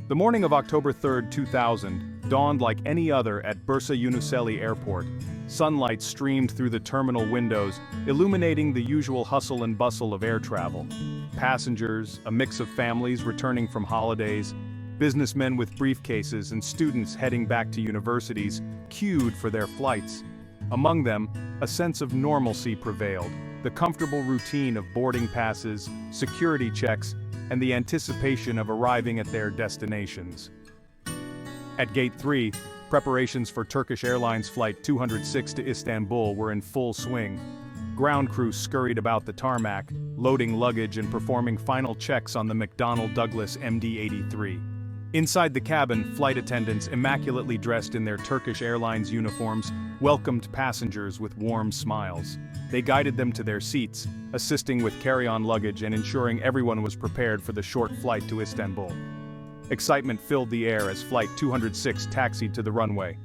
The morning of October 3, 2000, dawned like any other at Bursa Yunuseli Airport. Sunlight streamed through the terminal windows, illuminating the usual hustle and bustle of air travel. Passengers, a mix of families returning from holidays, businessmen with briefcases and students heading back to universities, queued for their flights. Among them, a sense of normalcy prevailed, the comfortable routine of boarding passes, security checks, and the anticipation of arriving at their destinations. At Gate 3, preparations for Turkish Airlines Flight 206 to Istanbul were in full swing. Ground crew scurried about the tarmac, loading luggage and performing final checks on the McDonnell Douglas MD-83. Inside the cabin, flight attendants, immaculately dressed in their Turkish Airlines uniforms, welcomed passengers with warm smiles. They guided them to their seats, assisting with carry-on luggage and ensuring everyone was prepared for the short flight to Istanbul. Excitement filled the air as Flight 206 taxied to the runway.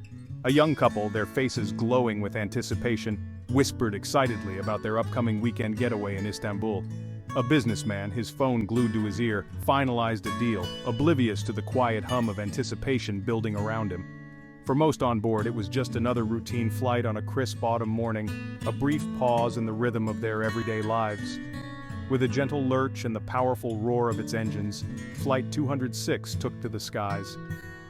A young couple, their faces glowing with anticipation, whispered excitedly about their upcoming weekend getaway in Istanbul. A businessman, his phone glued to his ear, finalized a deal, oblivious to the quiet hum of anticipation building around him. For most on board, it was just another routine flight on a crisp autumn morning, a brief pause in the rhythm of their everyday lives. With a gentle lurch and the powerful roar of its engines, Flight 206 took to the skies.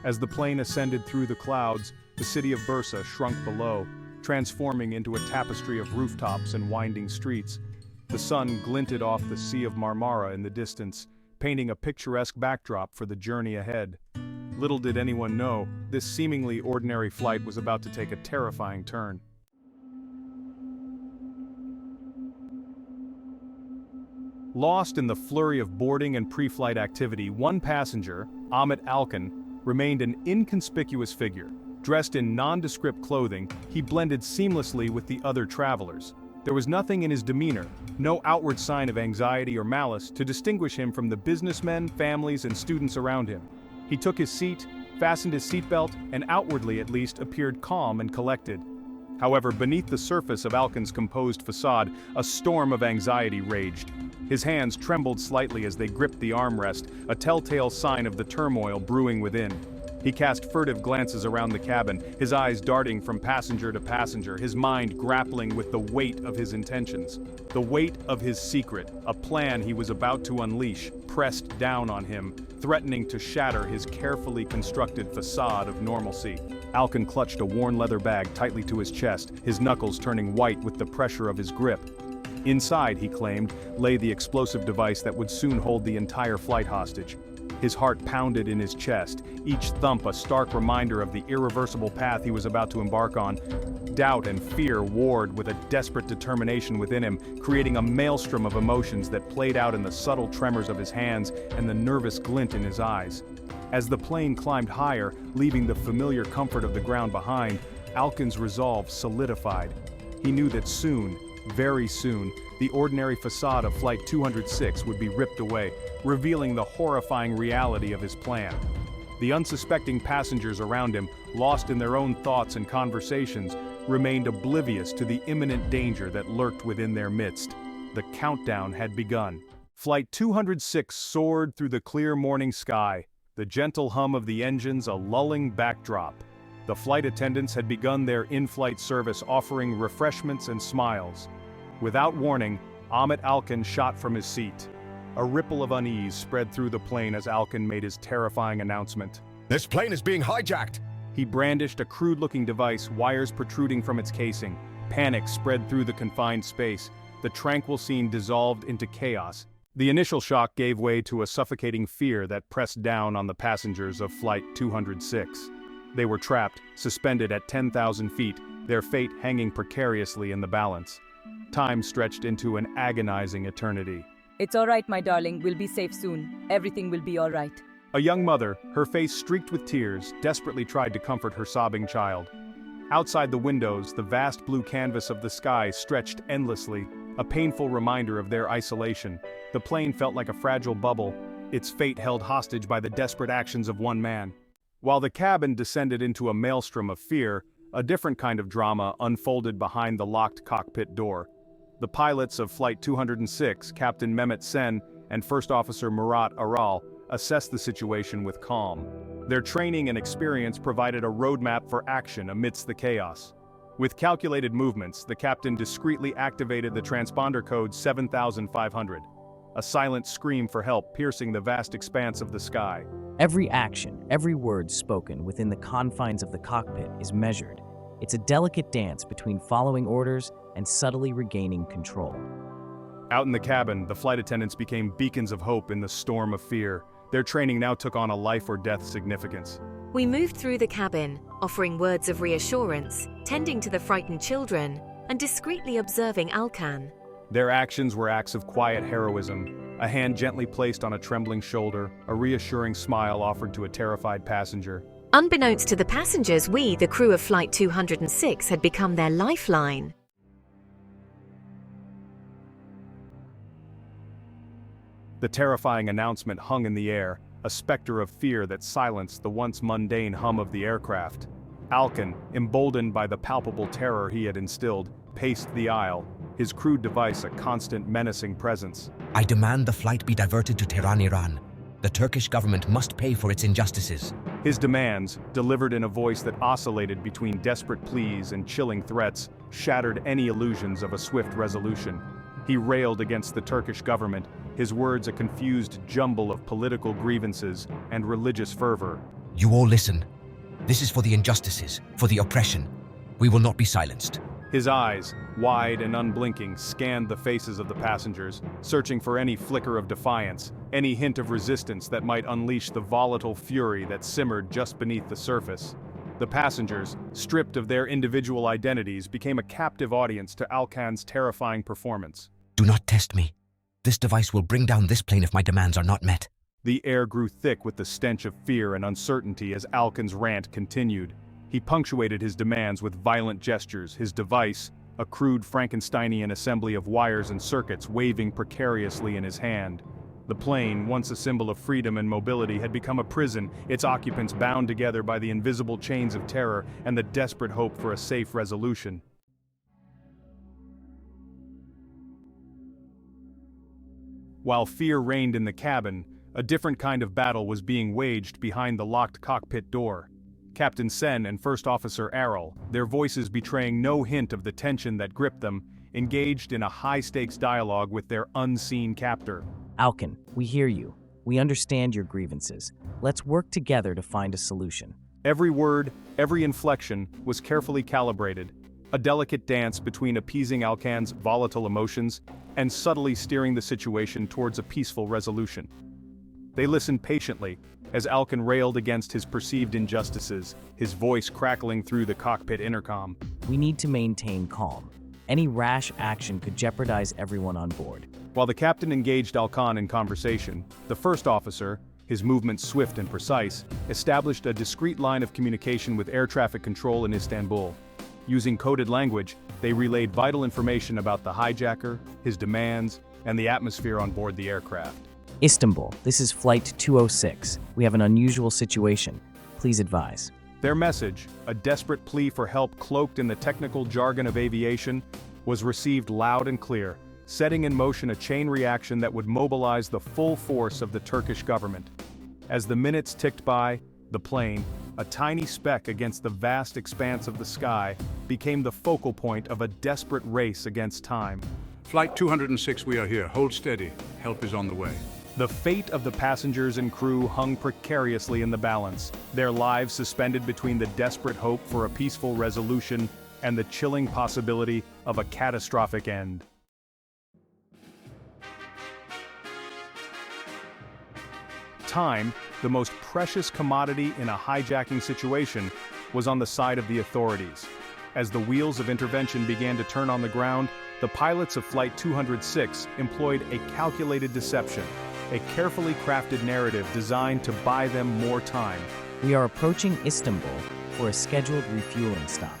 As the plane ascended through the clouds, the city of Bursa shrunk below, transforming into a tapestry of rooftops and winding streets. The sun glinted off the Sea of Marmara in the distance, painting a picturesque backdrop for the journey ahead. Little did anyone know, this seemingly ordinary flight was about to take a terrifying turn. Lost in the flurry of boarding and pre-flight activity, one passenger, Ahmet Alkan, remained an inconspicuous figure. Dressed in nondescript clothing, he blended seamlessly with the other travelers. There was nothing in his demeanor, no outward sign of anxiety or malice to distinguish him from the businessmen, families, and students around him. He took his seat, fastened his seatbelt, and outwardly at least appeared calm and collected. However, beneath the surface of Alkan's composed facade, a storm of anxiety raged. His hands trembled slightly as they gripped the armrest, a telltale sign of the turmoil brewing within. He cast furtive glances around the cabin, his eyes darting from passenger to passenger, his mind grappling with the weight of his intentions. The weight of his secret, a plan he was about to unleash, pressed down on him, threatening to shatter his carefully constructed facade of normalcy. Alkan clutched a worn leather bag tightly to his chest, his knuckles turning white with the pressure of his grip. Inside, he claimed, lay the explosive device that would soon hold the entire flight hostage. His heart pounded in his chest, each thump a stark reminder of the irreversible path he was about to embark on. Doubt and fear warred with a desperate determination within him, creating a maelstrom of emotions that played out in the subtle tremors of his hands and the nervous glint in his eyes. As the plane climbed higher, leaving the familiar comfort of the ground behind, Alkan's resolve solidified. He knew that soon, very soon, the ordinary facade of Flight 206 would be ripped away, revealing the horrifying reality of his plan. The unsuspecting passengers around him, lost in their own thoughts and conversations, remained oblivious to the imminent danger that lurked within their midst. The countdown had begun. Flight 206 soared through the clear morning sky, the gentle hum of the engines a lulling backdrop. The flight attendants had begun their in-flight service, offering refreshments and smiles. Without warning, Ahmet Alkan shot from his seat. A ripple of unease spread through the plane as Alkan made his terrifying announcement. This plane is being hijacked! He brandished a crude-looking device, wires protruding from its casing. Panic spread through the confined space. The tranquil scene dissolved into chaos. The initial shock gave way to a suffocating fear that pressed down on the passengers of Flight 206. They were trapped, suspended at 10,000 feet, their fate hanging precariously in the balance. Time stretched into an agonizing eternity. It's all right, my darling. We'll be safe soon. Everything will be all right. A young mother, her face streaked with tears, desperately tried to comfort her sobbing child. Outside the windows, the vast blue canvas of the sky stretched endlessly, a painful reminder of their isolation. The plane felt like a fragile bubble, its fate held hostage by the desperate actions of one man. While the cabin descended into a maelstrom of fear, a different kind of drama unfolded behind the locked cockpit door. The pilots of Flight 206, Captain Mehmet Sen and First Officer Murat Aral, assessed the situation with calm. Their training and experience provided a roadmap for action amidst the chaos. With calculated movements, the captain discreetly activated the transponder code 7500. A silent scream for help piercing the vast expanse of the sky. Every action, every word spoken within the confines of the cockpit is measured. It's a delicate dance between following orders and subtly regaining control. Out in the cabin, the flight attendants became beacons of hope in the storm of fear. Their training now took on a life-or-death significance. We moved through the cabin, offering words of reassurance, tending to the frightened children, and discreetly observing Alkan. Their actions were acts of quiet heroism, a hand gently placed on a trembling shoulder, a reassuring smile offered to a terrified passenger. Unbeknownst to the passengers, we, the crew of Flight 206, had become their lifeline. The terrifying announcement hung in the air, a specter of fear that silenced the once mundane hum of the aircraft. Alkan, emboldened by the palpable terror he had instilled, paced the aisle, his crude device a constant menacing presence. I demand the flight be diverted to Tehran, Iran. The Turkish government must pay for its injustices. His demands, delivered in a voice that oscillated between desperate pleas and chilling threats, shattered any illusions of a swift resolution. He railed against the Turkish government, his words a confused jumble of political grievances and religious fervor. You all listen. This is for the injustices, for the oppression. We will not be silenced. His eyes, wide and unblinking, scanned the faces of the passengers, searching for any flicker of defiance, any hint of resistance that might unleash the volatile fury that simmered just beneath the surface. The passengers, stripped of their individual identities, became a captive audience to Alkan's terrifying performance. Do not test me. This device will bring down this plane if my demands are not met. The air grew thick with the stench of fear and uncertainty as Alkan's rant continued. He punctuated his demands with violent gestures, his device, a crude Frankensteinian assembly of wires and circuits waving precariously in his hand. The plane, once a symbol of freedom and mobility, had become a prison, its occupants bound together by the invisible chains of terror and the desperate hope for a safe resolution. While fear reigned in the cabin, a different kind of battle was being waged behind the locked cockpit door. Captain Sen and First Officer Errol, their voices betraying no hint of the tension that gripped them, engaged in a high-stakes dialogue with their unseen captor. Alkan, we hear you. We understand your grievances. Let's work together to find a solution. Every word, every inflection was carefully calibrated, a delicate dance between appeasing Alkan's volatile emotions and subtly steering the situation towards a peaceful resolution. They listened patiently, as Alkan railed against his perceived injustices, his voice crackling through the cockpit intercom. We need to maintain calm. Any rash action could jeopardize everyone on board. While the captain engaged Alkan in conversation, the first officer, his movements swift and precise, established a discreet line of communication with air traffic control in Istanbul. Using coded language, they relayed vital information about the hijacker, his demands, and the atmosphere on board the aircraft. Istanbul, this is Flight 206. We have an unusual situation. Please advise. Their message, a desperate plea for help cloaked in the technical jargon of aviation, was received loud and clear, setting in motion a chain reaction that would mobilize the full force of the Turkish government. As the minutes ticked by, the plane, a tiny speck against the vast expanse of the sky, became the focal point of a desperate race against time. Flight 206, we are here. Hold steady. Help is on the way. The fate of the passengers and crew hung precariously in the balance, their lives suspended between the desperate hope for a peaceful resolution and the chilling possibility of a catastrophic end. Time, the most precious commodity in a hijacking situation, was on the side of the authorities. As the wheels of intervention began to turn on the ground, the pilots of Flight 206 employed a calculated deception, a carefully crafted narrative designed to buy them more time. We are approaching Istanbul for a scheduled refueling stop.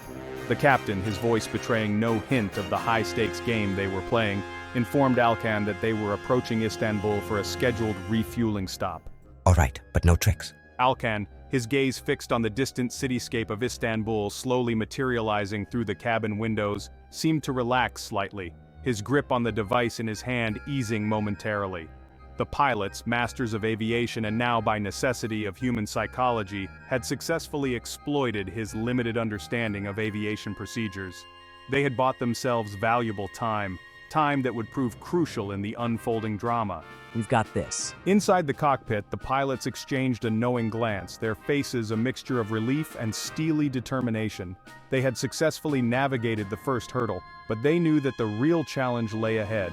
The captain, his voice betraying no hint of the high-stakes game they were playing, informed Alkan that they were approaching Istanbul for a scheduled refueling stop. All right, but no tricks. Alkan, his gaze fixed on the distant cityscape of Istanbul slowly materializing through the cabin windows, seemed to relax slightly, his grip on the device in his hand easing momentarily. The pilots, masters of aviation and now by necessity of human psychology, had successfully exploited his limited understanding of aviation procedures. They had bought themselves valuable time that would prove crucial in the unfolding drama. We've got this. Inside the cockpit, the pilots exchanged a knowing glance, their faces a mixture of relief and steely determination. They had successfully navigated the first hurdle, but they knew that the real challenge lay ahead.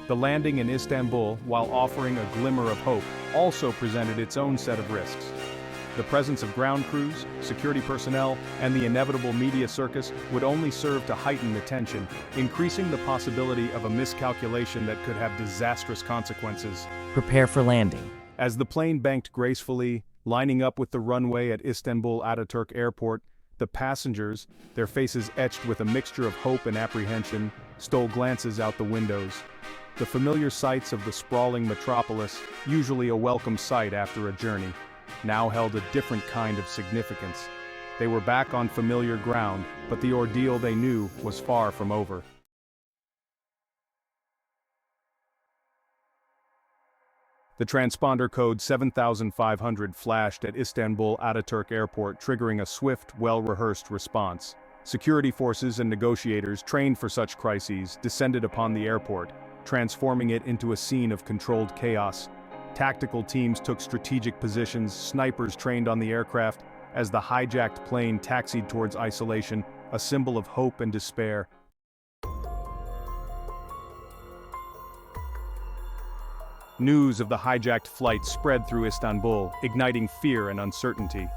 The landing in Istanbul, while offering a glimmer of hope, also presented its own set of risks. The presence of ground crews, security personnel, and the inevitable media circus would only serve to heighten the tension, increasing the possibility of a miscalculation that could have disastrous consequences. Prepare for landing. As the plane banked gracefully, lining up with the runway at Istanbul Ataturk Airport, the passengers, their faces etched with a mixture of hope and apprehension, stole glances out the windows. The familiar sights of the sprawling metropolis, usually a welcome sight after a journey, now held a different kind of significance. They were back on familiar ground, but the ordeal they knew was far from over. The transponder code 7500 flashed at Istanbul Ataturk Airport, triggering a swift, well-rehearsed response. Security forces and negotiators trained for such crises descended upon the airport, transforming it into a scene of controlled chaos. Tactical teams took strategic positions, snipers trained on the aircraft, as the hijacked plane taxied towards isolation, a symbol of hope and despair. News of the hijacked flight spread through Istanbul, igniting fear and uncertainty.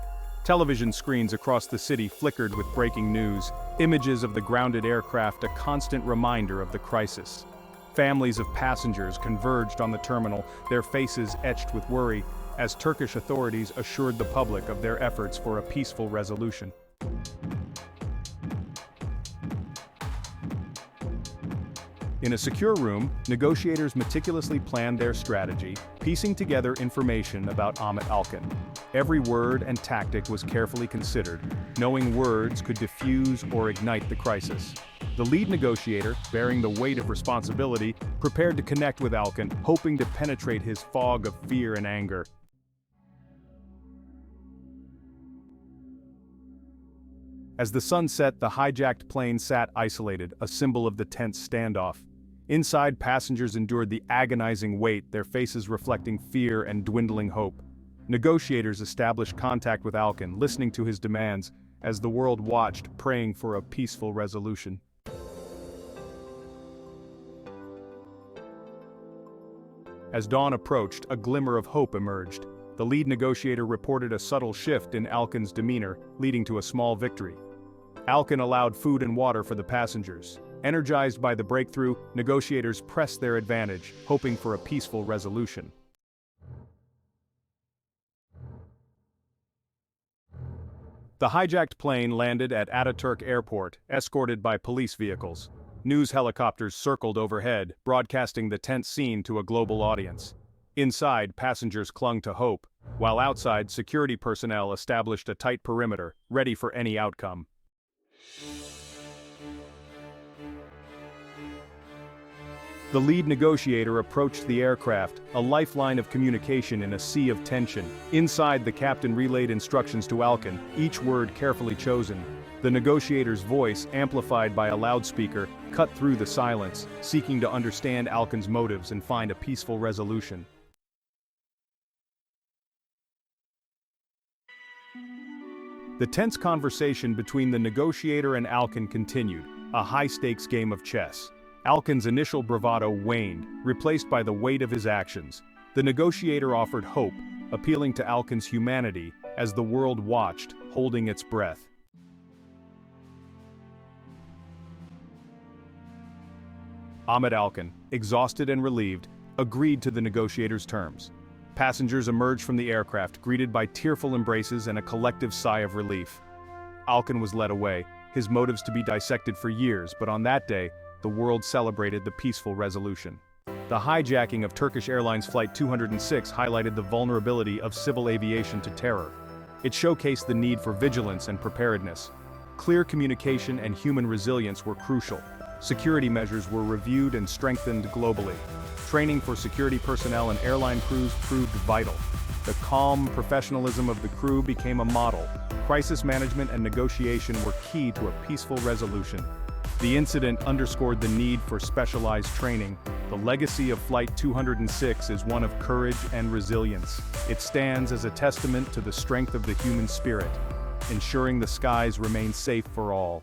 Television screens across the city flickered with breaking news, images of the grounded aircraft a constant reminder of the crisis. Families of passengers converged on the terminal, their faces etched with worry, as Turkish authorities assured the public of their efforts for a peaceful resolution. In a secure room, negotiators meticulously planned their strategy, piecing together information about Ahmet Alkan. Every word and tactic was carefully considered, knowing words could diffuse or ignite the crisis. The lead negotiator, bearing the weight of responsibility, prepared to connect with Alkan, hoping to penetrate his fog of fear and anger. As the sun set, the hijacked plane sat isolated, a symbol of the tense standoff. Inside, passengers endured the agonizing wait, their faces reflecting fear and dwindling hope. Negotiators established contact with Alkan, listening to his demands, as the world watched, praying for a peaceful resolution. As dawn approached, a glimmer of hope emerged. The lead negotiator reported a subtle shift in Alkan's demeanor, leading to a small victory. Alkan allowed food and water for the passengers. Energized by the breakthrough, negotiators pressed their advantage, hoping for a peaceful resolution. The hijacked plane landed at Ataturk Airport, escorted by police vehicles. News helicopters circled overhead, broadcasting the tense scene to a global audience. Inside, passengers clung to hope, while outside, security personnel established a tight perimeter, ready for any outcome. The lead negotiator approached the aircraft, a lifeline of communication in a sea of tension. Inside, the captain relayed instructions to Alkan, each word carefully chosen. The negotiator's voice, amplified by a loudspeaker, cut through the silence, seeking to understand Alkan's motives and find a peaceful resolution. The tense conversation between the negotiator and Alkan continued, a high-stakes game of chess. Alkan's initial bravado waned, replaced by the weight of his actions. The negotiator offered hope, appealing to Alkan's humanity as the world watched, holding its breath. Ahmet Alkan, exhausted and relieved, agreed to the negotiator's terms. Passengers emerged from the aircraft, greeted by tearful embraces and a collective sigh of relief. Alkan was led away, his motives to be dissected for years, but on that day, the world celebrated the peaceful resolution. The hijacking of Turkish Airlines Flight 206 highlighted the vulnerability of civil aviation to terror. It showcased the need for vigilance and preparedness. Clear communication and human resilience were crucial. security measures were reviewed and strengthened globally. Training for security personnel and airline crews proved vital. The calm professionalism of the crew became a model. Crisis management and negotiation were key to a peaceful resolution. The incident underscored the need for specialized training. The legacy of Flight 206 is one of courage and resilience. It stands as a testament to the strength of the human spirit, ensuring the skies remain safe for all.